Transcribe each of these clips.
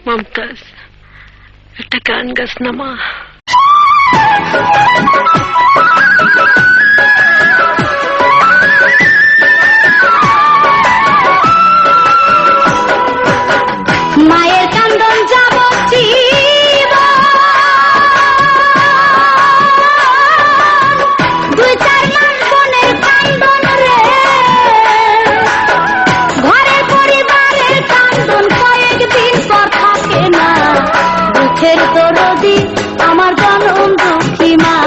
মমতাজ, একটা গান গাছ না মা? মায়ের কান্দন যাব দুই চার মাস বোনের কান্দন রে, ঘরের পরিবারের কান্দন কয়েকদিন পর থাকে না। দুঃখের দরদি আমার জনম দুঃখী মা,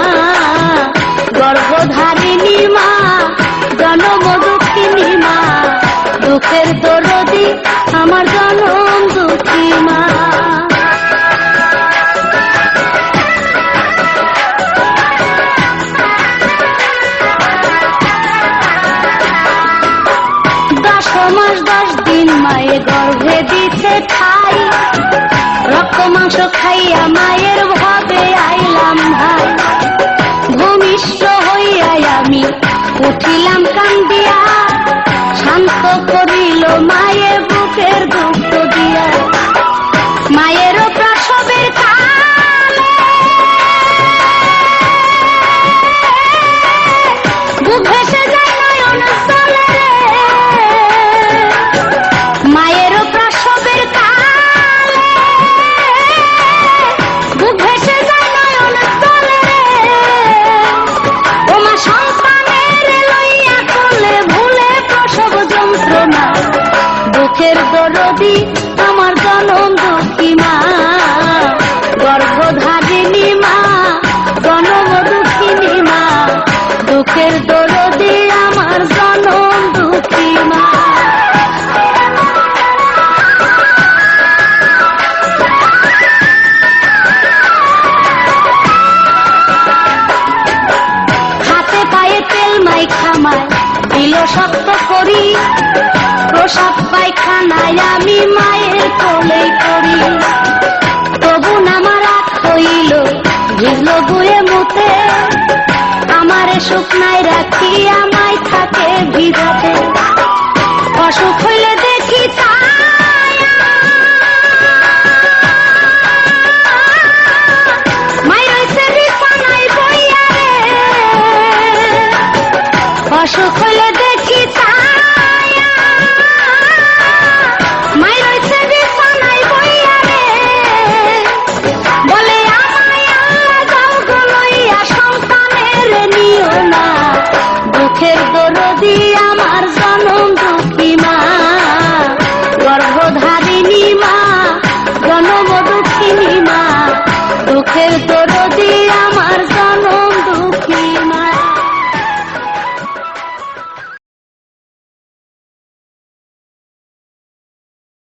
গর্ভধারিণী মা, জনম দুঃখিনী মা। দুঃখের দরদি আমার জনম দুঃখী মা। দশ মাস 10 দিন মায়ের গর্ভে দিতে খাই, রক্ত মাংস খাইয়া মায়ের ভাবে আইলাম ভাই। ভূমিষ্ঠ হইয়াই আমি উঠিলাম কান্দিয়া, শান্ত করিল মায়ের বুকের দুঃখ দিয়া। মায়েরও প্রসবের কালে বুক ভেসে যায় নয়ন জলে রে, মায়েরও প্রসবের কালে বুক ভেসে যায় নয়ন জলে রে। ও মা সন্তানের লইয়া কোলে ভুলে প্রসব যন্ত্রণা, দুঃখের দরদি আমার জনম দুঃখী মা, গর্ভধারিণী মা, জনম দুঃখিনী মা। দুঃখের দরদি আমার জনম দুঃখী মা। হাতে পায়ে তেল মাই খামায় দিল শক্ত করি, প্রসাব পায়খানায় আমি মায়ের কোলে করি। তবু আমার রাত হইল ভিজল গুয়ে মুতে, আমারে শুকনায় রাখি আমায় থাকে ভিজাতে। অসুখ হইলে দেখি তা